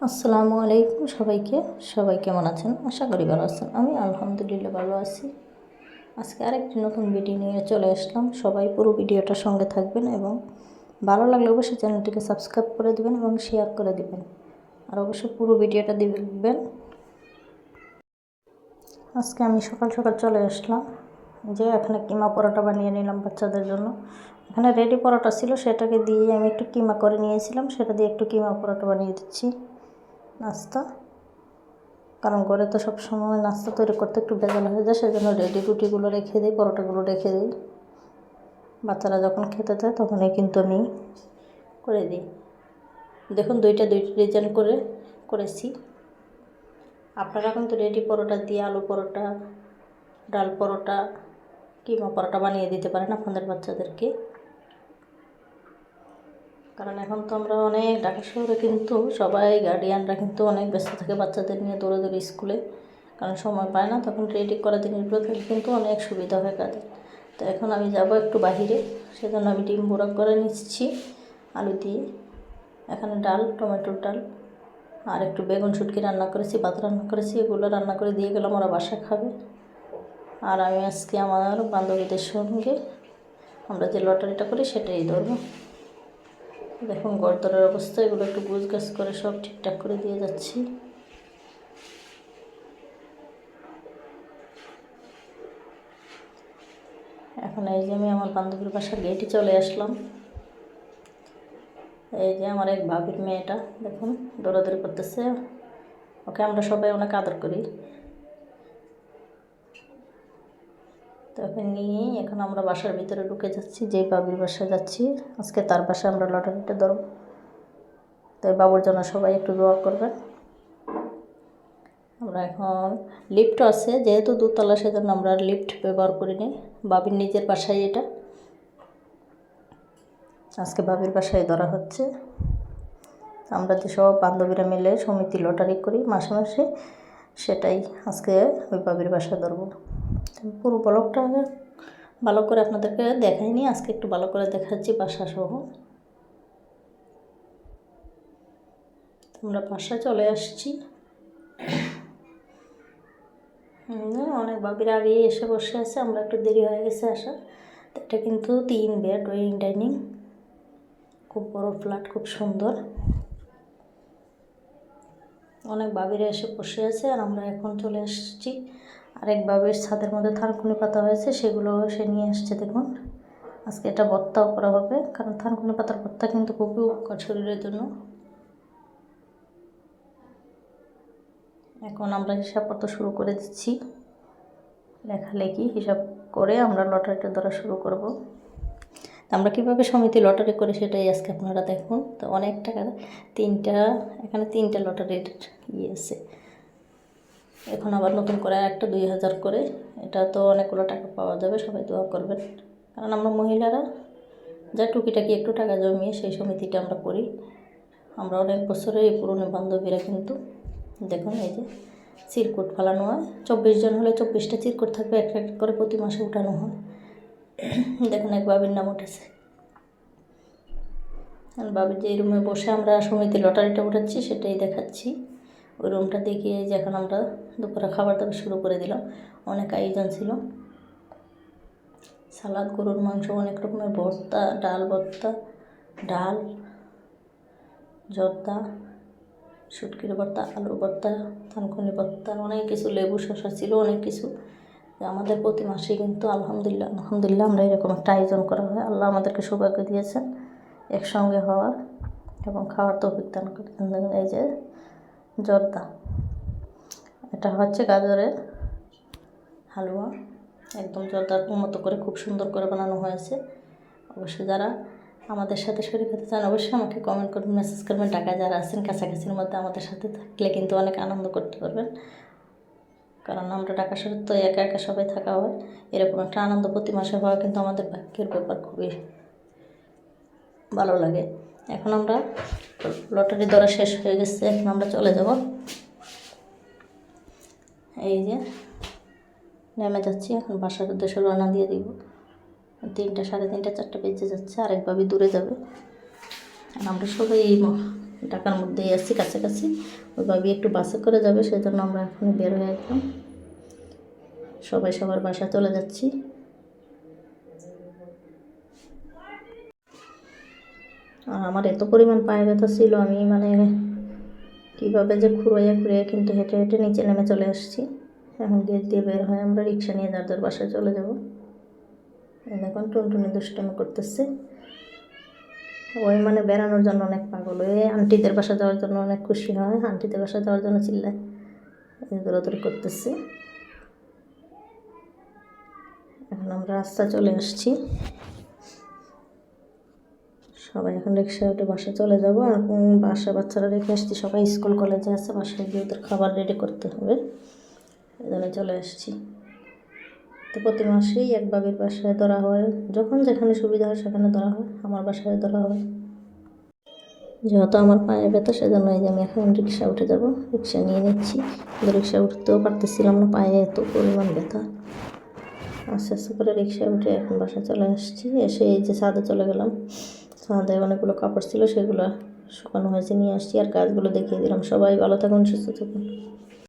আসসালামু আলাইকুম সবাইকে। সবাই কেমন আছেন? আশা করি ভালো আছেন। আমি আলহামদুলিল্লাহ ভালো আছি। আজকে আরেকটি নতুন ভিডিও নিয়ে চলে আসলাম। সবাই পুরো ভিডিওটার সঙ্গে থাকবেন এবং ভালো লাগলে অবশ্যই চ্যানেলটিকে সাবস্ক্রাইব করে দেবেন এবং শেয়ার করে দেবেন, আর অবশ্যই পুরো ভিডিওটা দেখবেন। আজকে আমি সকাল সকাল চলে আসলাম, যে এখানে কিমা পরোটা বানিয়ে নিলাম বাচ্চাদের জন্য। এখানে রেডি পরোটা ছিল, সেটাকে দিয়ে আমি একটু কিমা করে নিয়েছিলাম, সেটা দিয়ে একটু কিমা পরোটা বানিয়ে দিচ্ছি নাস্তা। কারণ ঘরে তো সব সময় নাস্তা তৈরি করতে একটু ভেজাল হয়ে যায়, সেজন্য রেডি রুটিগুলো রেখে দিই, পরোটাগুলো রেখে দিই। বাচ্চারা যখন খেতে চায় তখনই কিন্তু আমি করে দিই। দেখুন দুইটা ডিজাইন করেছি। আপনারা কিন্তু রেডি পরোটা দিয়ে আলু পরোটা, ডাল পরোটা, কিমা পরোটা বানিয়ে দিতে পারেন আপনাদের বাচ্চাদেরকে। কারণ এখন তো আমরা অনেক ঢাকা শহরে কিন্তু সবাই গার্ডিয়ানরা কিন্তু অনেক ব্যস্ত থাকে বাচ্চাদের নিয়ে দৌড়ে স্কুলে, কারণ সময় পায় না। তখন রেডি করা জিনিসগুলো থাকলে কিন্তু অনেক সুবিধা হয় কাজে। তো এখন আমি যাব একটু বাহিরে, সেজন্য আমি ডিম বোড়া করে নিচ্ছি আলু দিয়ে। এখানে ডাল, টমেটোর ডাল আর একটু বেগুন শুটকি রান্না করেছি, ভাত রান্না করেছি, এগুলো রান্না করে দিয়ে গেলাম, ওরা বাসা খাবে। আর আমি আজকে আমার বান্ধবীদের সঙ্গে আমরা যে লটারিটা করি সেটাই ধরবো। দেখুন গড়দরের অবস্থা, এগুলো একটু গুছগাছ করে সব ঠিকঠাক করে দিয়ে যাচ্ছি। এখন এই যে আমি আমার বান্ধবীর বাসার গেটে চলে আসলাম। এই যে আমার এক ভাবির মেয়েটা দেখুন দৌড়াদৌড়ি করতেছে, ওকে আমরা সবাই অনেক আদর করি। তো ওকে নিয়ে এখন আমরা বাসার ভিতরে ঢুকে যাচ্ছি, যেই বাবির বাসায় যাচ্ছি আজকে তার বাসায় আমরা লটারিটা ধরব। তাই বাবুর জন্য সবাই একটু দোয়া করবেন। আমরা এখন লিফটও আছে, যেহেতু দোতলা সেজন্য আমরা লিফট ব্যবহার করি নি। বাবির নিজের বাসায় এটা, আজকে বাবির বাসায় ধরা হচ্ছে। আমরা যে সব বান্ধবীরা মিলে সমিতি লটারি করি মাসে মাসে, সেটাই আজকে ওই বাবির বাসায় ধরবো। পুরো ব্লগটা ভালো করে আপনাদেরকে দেখাইনি, আজকে একটু ভালো করে দেখাচ্ছি বাসা সহ। আমরা বাসায় চলে আসছি। অনেক বাবিরা আগে এসে বসে আছে, আমরা একটু দেরি হয়ে গেছে আসা। এটা কিন্তু 3 বেড ওয়েটিং ডাইনিং, খুব বড় ফ্ল্যাট, খুব সুন্দর। অনেক বাবিরা এসে বসে আছে, আর আমরা এখন চলে আসছি। আরেক বাবির ছাদের মধ্যে থানকুনি পাতা হয়েছে, সেগুলো সে নিয়ে আসছে। দেখুন আজকে এটা ভর্তাও করা হবে, কারণ থানকুনি পাতার ভর্তা কিন্তু খুবই উপকার শরীরের জন্য। এখন আমরা হিসাবপত্র শুরু করে দিচ্ছি, লেখালেখি হিসাব করে আমরা লটারিটা ধরা শুরু করব। আমরা কীভাবে সমিতি লটারি করি সেটাই আজকে আপনারা দেখুন। তো অনেক টাকা, এখানে তিনটা লটারির আছে। এখন আবার নতুন করে একটা 2000 করে, এটা তো অনেকগুলো টাকা পাওয়া যাবে। সবাই দোয়া করবেন, কারণ আমরা মহিলারা যা টুকিটাকি একটু টাকা জমিয়ে সেই সমিতিটা আমরা করি। আমরা অনেক বছরের এই পুরনো বান্ধবীরা কিন্তু দেখুন এই যে চিরকুট ফালানো হয়, 24 জন হলে 24টা চিরকুট থাকবে, একটা একটা করে প্রতি মাসে উঠানো হয়। দেখুন এক বাবির নাম উঠেছে। বাবির যে রুমে বসে আমরা সমিতি লটারিটা উঠাচ্ছি সেটাই দেখাচ্ছি। ওই রুমটা দেখিয়ে যে এখন আমরা দুপুরে খাবার দাবার শুরু করে দিলাম। অনেক আয়োজন ছিল, সালাদ, গরুর মাংস, অনেক রকমের ভর্তা, ডাল ভর্তা, ডাল, জর্দা, শুটকির ভর্তা, আলুর ভর্তা, থানকুনি ভর্তা, অনেক কিছু, লেবু শসা ছিল, অনেক কিছু। আমাদের প্রতি মাসে কিন্তু আলহামদুলিল্লাহ আমরা এরকম একটা আয়োজন করা হয়। আল্লাহ আমাদেরকে সৌভাগ্য দিয়েছেন একসঙ্গে হওয়ার এবং খাওয়ার তৌফিক দান করতেন। এই যে জর্দা, এটা হচ্ছে গাজরের হালুয়া, একদম জর্দার মতো করে খুব সুন্দর করে বানানো হয়েছে। অবশ্যই যারা আমাদের সাথে শরীর হতে চান অবশ্যই আমাকে কমেন্ট করবেন, মেসেজ করবেন। ঢাকায় যারা আছেন কাছাকাছির মধ্যে আমাদের সাথে থাকলে কিন্তু অনেক আনন্দ করতে পারবেন, কারণ আমরা ঢাকা শহরে তো একা একা সবাই থাকা হয়। এরকম একটা আনন্দ প্রতি মাসে হওয়া কিন্তু আমাদের ভাগ্যের ব্যাপার, খুবই ভালো লাগে। এখন আমরা লটারি ধরা শেষ হয়ে গেছে, এখন আমরা চলে যাব। এই যে নেমে যাচ্ছি, এখন বাসার উদ্দেশ্যে রওনা দিয়ে দিব। 3টা, 3:30, 4টা বেজে যাচ্ছে। আরেকভাবে দূরে যাবে, আমরা সবাই ঢাকার মধ্যেই আছি কাছাকাছি। ওই ভাবি একটু বাসে করে যাবে, সেই জন্য আমরা এখন বের হয়ে একদম সবাই সবার বাসা চলে যাচ্ছি। আর আমার এত পরিমাণ পায়ে ব্যথা ছিল, আমি মানে কীভাবে যে খুঁড়াইয়া কিন্তু হেঁটে হেঁটে নিচে নেমে চলে আসছি। এখন গেট দিয়ে বের হয়ে আমরা রিক্সা নিয়ে যার যার বাসায় চলে যাব। এখন টুনটুনি দুষ্টামি করতেছে, ওই মানে বেড়ানোর জন্য অনেক পাগল, ওই আন্টিদের বাসা যাওয়ার জন্য অনেক খুশি হয়, আন্টিদের বাসা যাওয়ার জন্য চিল্লায়, দৌড়াদৌড়ি করতেছে। এখন আমরা রাস্তা চলে আসছি, সবাই এখন রিক্সা উঠে বাসায় চলে যাব। আর বাচ্চারা রেখে আসছি, সবাই স্কুল কলেজে আছে, বাসায় গিয়ে ওদের খাবার রেডি করতে হবে, এই জন্য চলে আসছি। তো প্রতি মাসেই এক বাবির বাসায় ধরা হয়, যখন যেখানে সুবিধা হয় সেখানে ধরা হয়, আমার বাসায় ধরা হয়। যেহেতু আমার পায়ে ব্যথা, সেজন্য এই যে আমি এখন রিক্সা উঠে যাব, রিক্সা নিয়ে নিচ্ছি। কিন্তু রিক্সা উঠতেও পারতেছিলাম না, পায়ে এত পরিমাণ ব্যথা। আস্তে আস্তে করে রিক্সা উঠে এখন বাসায় চলে আসছি। এসে এই যে ছাদে চলে গেলাম, ছাদে অনেকগুলো কাপড় ছিল, সেগুলো শুকানো হয়েছে নিয়ে আসছি, আর কাজগুলো দেখিয়ে দিলাম। সবাই ভালো থাকুন, সুস্থ থাকুন।